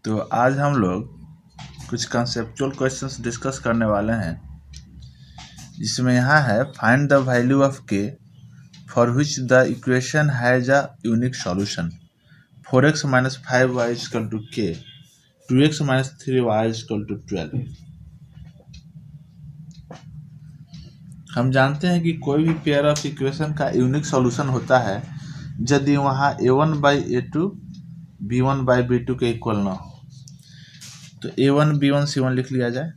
तो आज हम लोग कुछ कंसेप्चुअल क्वेश्चंस डिस्कस करने वाले हैं, जिसमें यहाँ है फाइंड द वैल्यू ऑफ के for which the equation has a unique solution 4x - 5y = k 2x - 3y = 12। हम जानते हैं कि कोई भी पेयर ऑफ इक्वेशन का यूनिक सॉल्यूशन होता है यदि वहाँ a1/a2 b1/b2 के इक्वल ना हो। तो a1 b1 c1 लिख लिया जाए।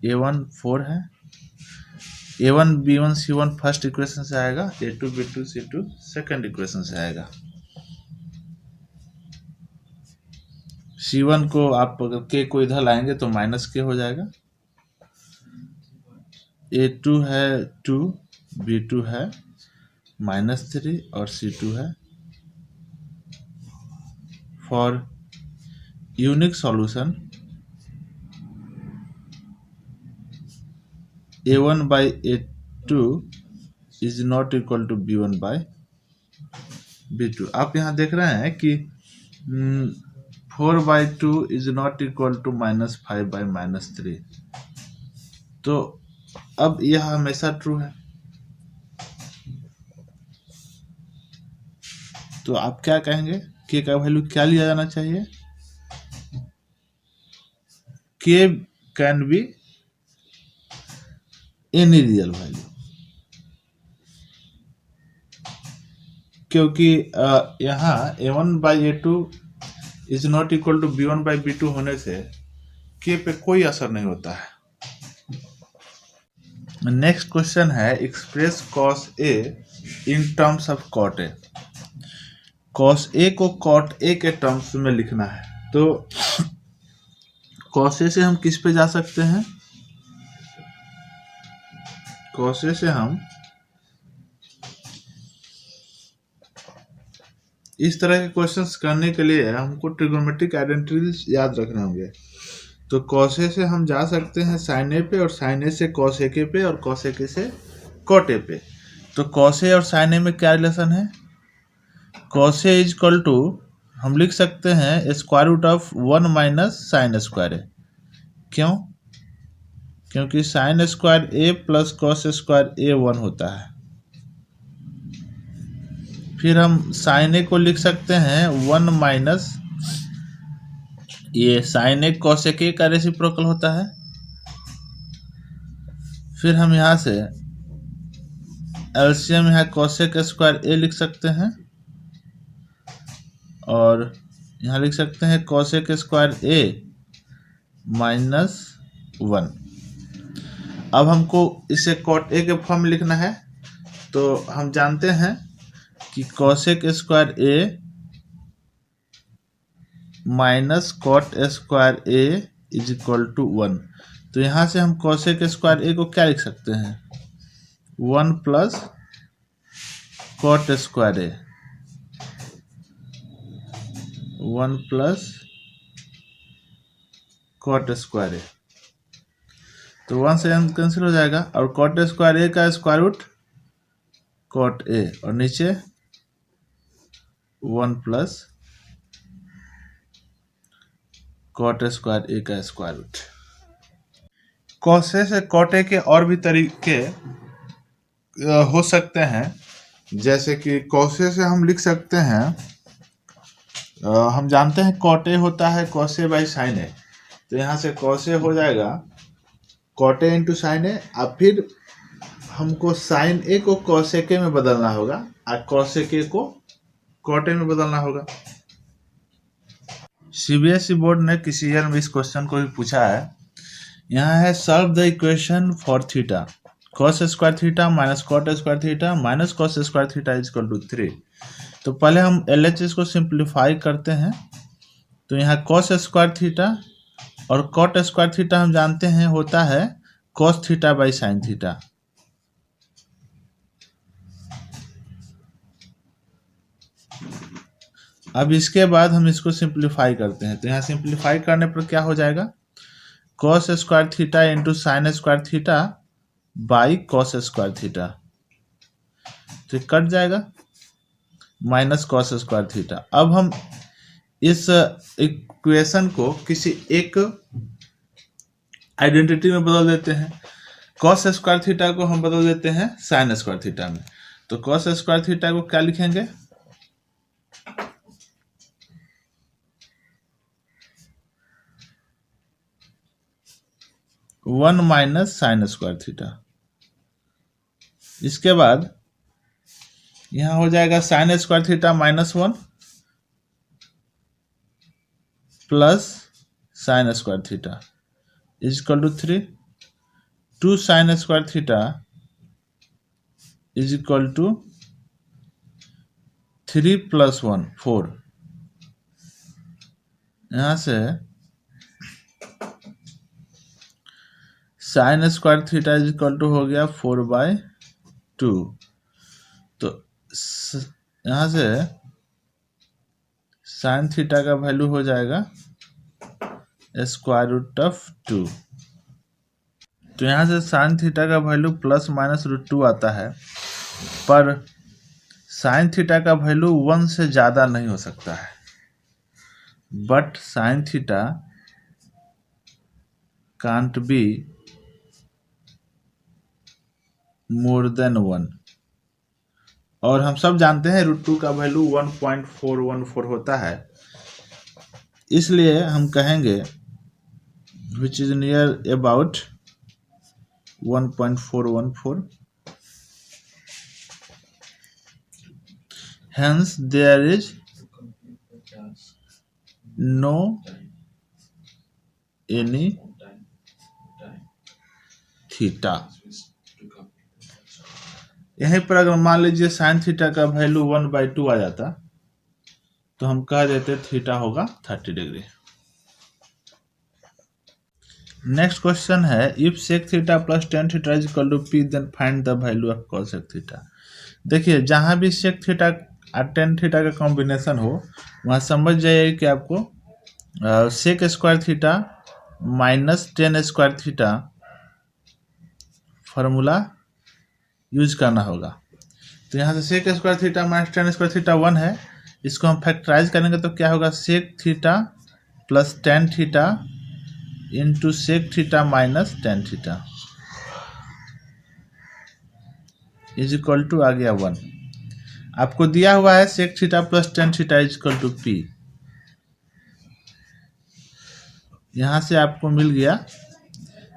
a1 4 है, a1 b1 c1 first equation से आएगा, a2 b2 c2 second equation से आएगा। c1 को आप अगर k को इधर लाएंगे तो -k हो जाएगा। a2 है 2, b2 है -3 और c2 है। For unique solution a1/a2 is not equal to b1/b2। आप यहाँ देख रहे हैं कि 4/2 इज नॉट इक्वल टू -5/-3। तो अब यह हमेशा ट्रू है। तो आप क्या कहेंगे, के का वैल्यू क्या लिया जाना चाहिए? के can be any real value, क्योंकि यहाँ a1/a2 is not equal to b1/b2 होने से के पे कोई असर नहीं होता है। नेक्स्ट क्वेश्चन है express cos a in terms of cot a। cos a को cot a के टर्म्स में लिखना है। तो cos a से हम किस पे जा सकते हैं? cos a से हम इस तरह के क्वेश्चंस करने के लिए हमको ट्रिग्नोमेट्रिक आइडेंटिटीज याद रखने होंगे। तो cos a से हम जा सकते हैं sin a पे, और sin a से cos a के पे, और cos a के से cot a पे। तो cos a और sin a में क्या रिलेशन है? cos a is equal to हम लिख सकते हैं square root of 1 - sin square a। क्यों? क्योंकि sin square a plus cos square a 1 होता है। फिर हम sin a को लिख सकते हैं 1 - ये sin a cos a का रेसिप्रोकल होता है। फिर हम यहाँ से एलसीएम यहाँ cos स्क्वायर a लिख सकते हैं, और यहाँ लिख सकते हैं cos स्क्वायर a -1। अब हमको इसे cot a के फॉर्म में लिखना है। तो हम जानते हैं कि cos square a minus cot square a is equal to 1। तो यहाँ से हम cos स्क्वायर a को क्या लिख सकते हैं? 1 plus cot square a, 1 plus cot square a। तो 1 से कैंसिल हो जाएगा, और cot स्क्वायर a का स्क्वायर रूट cot a, और नीचे 1 प्लस cot स्क्वायर a का स्क्वायर रूट। cos a से cot a के और भी तरीके हो सकते हैं, जैसे कि cos a से हम लिख सकते हैं, हम जानते हैं cot a होता है cos a sin a। तो यहाँ से cos a हो जाएगा cot a into sin a, और फिर हमको sin a को cos a में बदलना होगा, और cos a को cot a में बदलना होगा। सीबीएसई बोर्ड ने किसी ईयर में इस क्वेश्चन को भी पूछा है। यहाँ है solve the equation for theta cos square theta minus cot square theta minus cos square theta is equal to 3। तो पहले हम LHS को सिंप्लीफाई करते हैं। तो यहाँ cos स्क्वायर थीटा और cot स्क्वायर थीटा हम जानते हैं होता है cos theta by sine theta. अब इसके बाद हम इसको सिंप्लीफाई करते हैं। तो यहाँ सिंप्लीफाई करने पर क्या हो जाएगा? cos square theta into sine square theta by cos square theta. तो कट जाएगा, माइनस cos स्क्वायर थीटा। अब हम इस इक्वेशन को किसी एक आइडेंटिटी में बदल देते हैं। कॉस स्क्वायर थीटा को हम बदल देते हैं साइन स्क्वायर थीटा में। तो कॉस स्क्वायर थीटा को क्या लिखेंगे, 1 माइनस साइन स्क्वायर थीटा। इसके बाद यहां हो जाएगा sine square theta -1 plus sine square theta is equal to 3। 2 sine square theta is equal to 3 + 1 4। यहां से sine square theta is equal to हो गया 4/2। तो यहां से साइन थीटा का वैल्यू हो जाएगा √2। तो यहाँ से साइन थीटा का वैल्यू ±√2 आता है, पर साइन थीटा का वैल्यू 1 से ज़्यादा नहीं हो सकता है। But sine theta can't be more than 1। और हम सब जानते हैं √2 का वैल्यू 1.414 होता है, इसलिए हम कहेंगे which is near about 1.414। Hence there is no any theta. यहीं पर अगर मान लीजिए साइन थीटा का वैल्यू 1/2 आ जाता तो हम कह देते थीटा होगा 30 डिग्री। नेक्स्ट क्वेश्चन है, if sec theta plus tan theta is equal to P then find the value of cosec theta. देखिए, जहां भी सेक थीटा और टेन थीटा का कॉम्बिनेशन हो वहां समझ जाइए कि आपको sec square theta minus tan square theta formula use करना होगा। तो यहाँ से sec square theta minus tan square theta 1 है, इसको हम फैक्टराइज करेंगे तो क्या होगा, sec theta plus tan theta into sec theta minus tan theta is equal to आ गया 1। आपको दिया हुआ है sec theta plus tan theta is equal to p. यहां से आपको मिल गया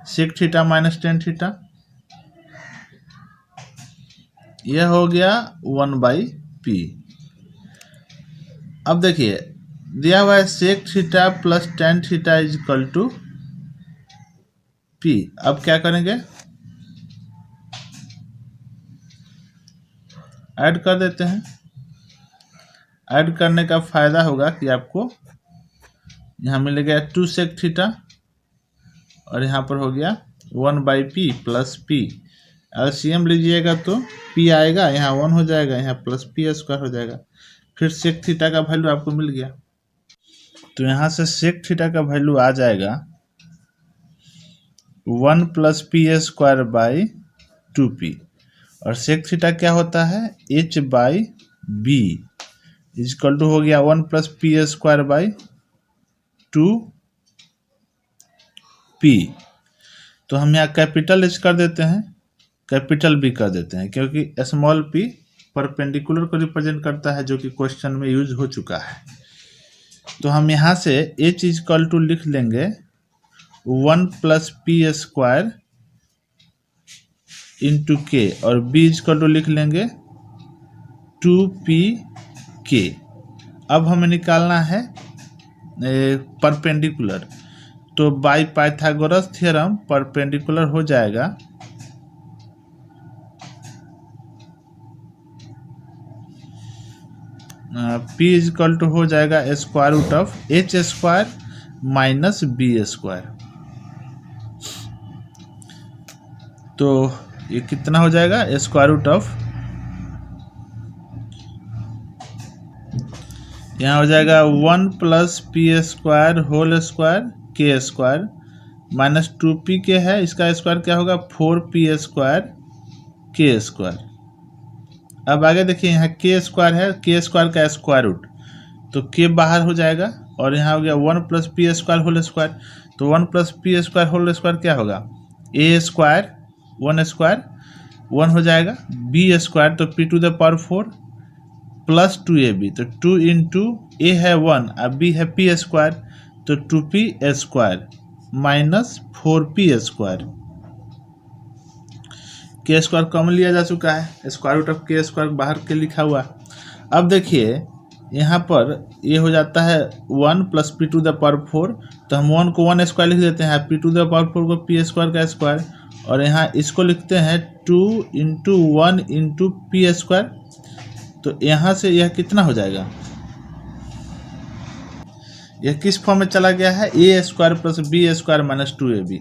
sec theta minus tan theta, यह हो गया 1/p। अब देखिए दिया हुआ है sec theta plus tan theta is equal to p। अब क्या करेंगे, ऐड कर देते हैं। ऐड करने का फायदा होगा कि आपको यहाँ मिलेगा 2 सेक थीटा और यहाँ पर हो गया 1/p प्लस p। एलसीएम लीजिएगा तो p आएगा, यहाँ 1 हो जाएगा, यहाँ प्लस p² हो जाएगा। फिर सेक थीटा का वैल्यू आपको मिल गया। तो यहाँ से सेक थीटा का वैल्यू आ जाएगा 1 + p² / 2p। और सेक थीटा क्या होता है, h/b इज इक्वल टू हो गया 1 + p² / 2p। तो हम यहाँ कैपिटल H कर देते हैं, कैपिटल B कर देते हैं, क्योंकि स्मॉल p परपेंडिकुलर को रिप्रेजेंट करता है, जो कि क्वेश्चन में यूज हो चुका है। तो हम यहाँ से h इज इक्वल टू लिख लेंगे 1 + p² इंटू k और b इज इक्वल टू लिख लेंगे 2pk। अब हमें निकालना है परपेंडिकुलर, तो बाय पाइथागोरस थ्योरम परपेंडिकुलर हो जाएगा p इज इक्वल टू हो जाएगा h² माइनस b²। तो ये कितना हो जाएगा, यहाँ हो जाएगा 1 + p² whole square k² minus 2pk है, इसका स्क्वायर क्या होगा 4p² k²। अब आगे देखिए यहाँ k² है, k² का स्क्वायर रूट, तो k बाहर हो जाएगा और यहाँ हो गया 1 plus P square whole square. तो 1 plus P square whole square क्या होगा, ए स्क्वायर 1 हो जाएगा, बी स्क्वायर तो P to the power 4 plus 2ab, तो 2 इंटू ए है 1 और बी है पी स्क्वायर, तो 2p square minus 4p square. के स्क्वायर कॉमन लिया जा चुका है, स्क्वायर रूट ऑफ के स्क्वायर बाहर के लिखा हुआ। अब देखिए यहाँ पर ये हो जाता है 1 plus P to the power 4, तो हम 1 को 1 स्क्वायर लिख देते हैं, पी टू द पावर 4 को पी स्क्वायर का स्क्वायर, और यहाँ इसको लिखते हैं 2 इंटू 1 इंटू पी स्क्वायर। तो यहाँ से यह कितना हो जाएगा, यह किस फॉर्म में चला गया है, a square plus b square minus 2ab।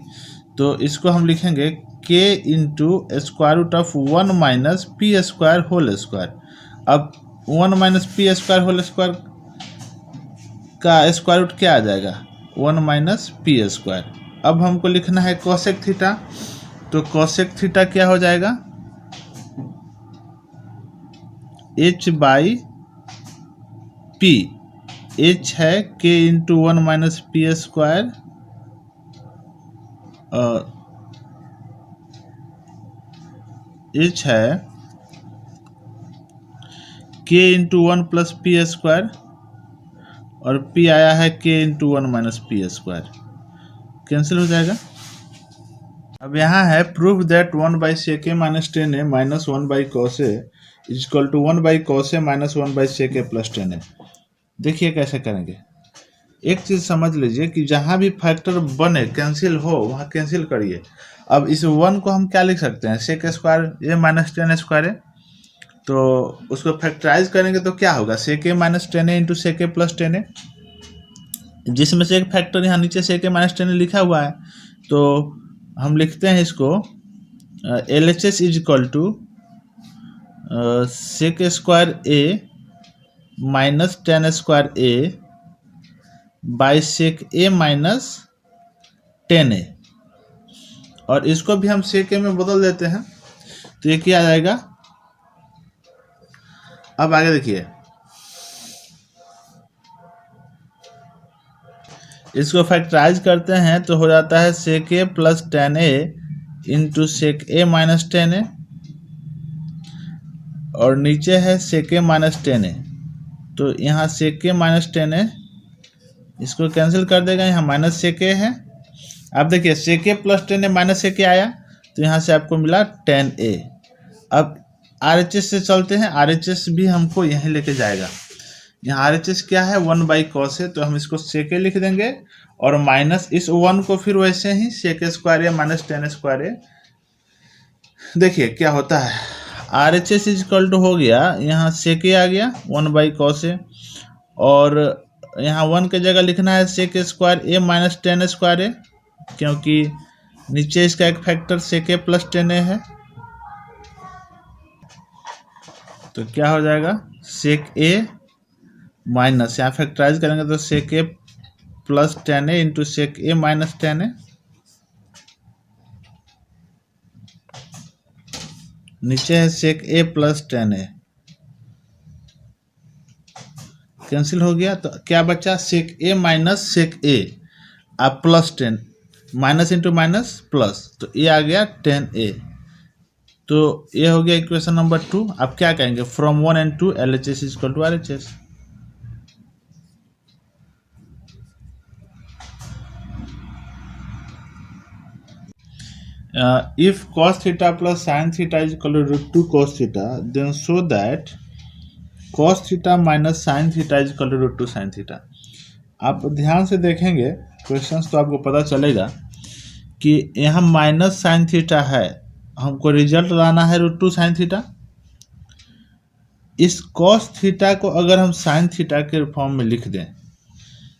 तो इसको हम लिखेंगे के into square root of 1 minus P square whole square. अब 1 minus P square whole square का स्क्वायर रूट क्या आ जाएगा, 1 माइनस पी स्क्वायर। अब हमको लिखना है कोसेक थीटा, तो कोसेक थीटा क्या हो जाएगा, h बाई पी, h है k into 1 minus P square, h है k into 1 plus P square, और p आया है k into 1 minus P square, cancel हो जाएगा। अब यहाँ है proof that 1 by sec A minus 10 A minus 1 by cos A is equal to 1 by cos A minus 1 by sec A plus 10 ए। देखिए कैसे करेंगे, एक चीज़ समझ लीजिए कि जहाँ भी फैक्टर बने कैंसिल हो वहाँ कैंसिल करिए। अब इस 1 को हम क्या लिख सकते हैं, सेक स्क्वायर ए माइनस 10 स्क्वायर ए, तो उसको फैक्टराइज करेंगे तो क्या होगा, सेक A minus 10 A into sec A plus 10 ए, जिसमें से एक फैक्टर यहाँ नीचे सेक ए माइनस 10 ए लिखा हुआ है। तो हम लिखते हैं इसको L H S is equal to sec square A minus 10 square A by sec A minus 10 A, और इसको भी हम सेक ए में बदल देते हैं, तो ये क्या आ जाएगा। अब आगे देखिए, इसको फैक्टराइज करते हैं तो हो जाता है सेक ए plus 10 A into sec A minus 10 A, और नीचे है सेक ए माइनस 10 ए, तो यहाँ सेक ए माइनस 10 ए इसको कैंसिल कर देगा, यहाँ माइनस सेक ए है। अब देखिए सेक ए प्लस 10 ए माइनस सेक ए आया, तो यहाँ से आपको मिला 10 ए। अब आर एच एस से चलते हैं, आर एच एस भी हमको यहीं लेके जाएगा। यहाँ आर एच एस क्या है, 1 बाई कॉस है, तो हम इसको सेक ए लिख देंगे, और माइनस इस 1 को फिर वैसे ही sec square A minus 10 square A. देखिए क्या होता है, R H S is equal to हो गया, यहाँ सेक ए आ गया 1 बाई कॉस ए, और यहाँ 1 के जगह लिखना है सेक स्क्वायर ए माइनस 10 स्क्वायर ए, क्योंकि नीचे इसका एक फैक्टर सेक ए प्लस 10 ए है। तो क्या हो जाएगा, सेक ए माइनस, यहाँ फैक्टराइज करेंगे तो सेक ए plus 10 A into sec A minus 10 ए, नीचे है सेक ए प्लस 10 ए, कैंसिल हो गया। तो क्या बचा, सेक ए माइनस सेक ए अब plus 10, minus into minus plus, तो ये आ गया 10 ए। तो ये हो गया इक्वेशन नंबर 2। अब क्या कहेंगे, from 1 and 2 L H S is equal to R H S. If cos theta plus sin theta is equal to root 2 cos theta, then show that cos theta minus sin theta is equal to root 2 sin theta। आप ध्यान से देखेंगे questions तो आपको पता चलेगा कि यहाँ माइनस साइन थीटा है, हमको रिजल्ट लाना है रूट 2 साइन थीटा। इस cos थीटा को अगर हम साइन थीटा के फॉर्म में लिख दें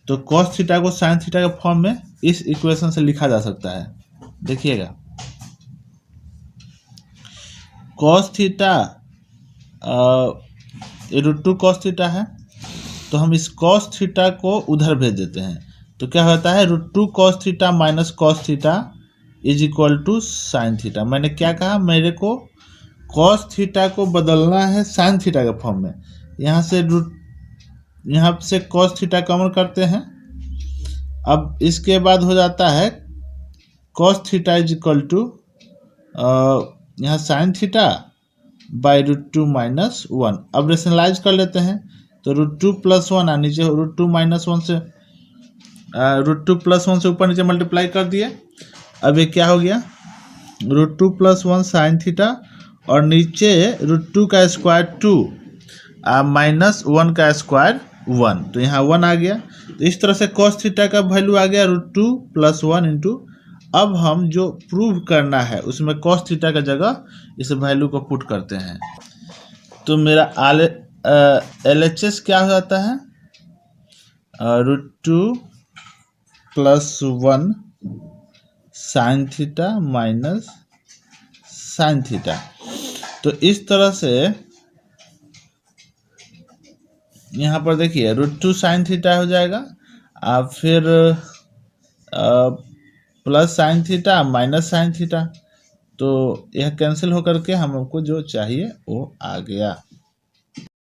तो cos थीटा को साइन थीटा के फॉर्म में इस इक्वेशन से लिखा जा सकता है। देखिएगा cos theta root 2 cos theta है, तो हम इस cos थीटा को उधर भेज देते हैं, तो क्या होता है root 2 cos theta minus cos theta is equal to sine theta. मैंने क्या कहा, मेरे को cos थीटा को बदलना है साइन थीटा के फॉर्म में। यहाँ से रूट यहाँ से cos थीटा कॉमन करते हैं। अब इसके बाद हो जाता है cos theta is equal to यहाँ साइन थीटा बाई √2 माइनस 1। अब रेशनलाइज कर लेते हैं तो √2 + 1 और नीचे √2 - 1 से √2 + 1 से ऊपर नीचे मल्टीप्लाई कर दिए। अब ये क्या हो गया, √2 + 1 साइन थीटा और नीचे √2 का स्क्वायर 2 -1 का स्क्वायर 1, तो यहाँ 1 आ गया। तो इस तरह से cos थीटा का वैल्यू आ गया √2 + 1 इंटू। अब हम जो प्रूव करना है उसमें cos थीटा का जगह इस वैल्यू को पुट करते हैं। तो मेरा LHS क्या हो जाता है, √2 + 1 sine theta minus sine theta. तो इस तरह से यहाँ पर देखिए √2 साइन थीटा हो जाएगा, फिर plus sine theta minus sine theta, तो यह कैंसिल होकर के हमको जो चाहिए वो आ गया।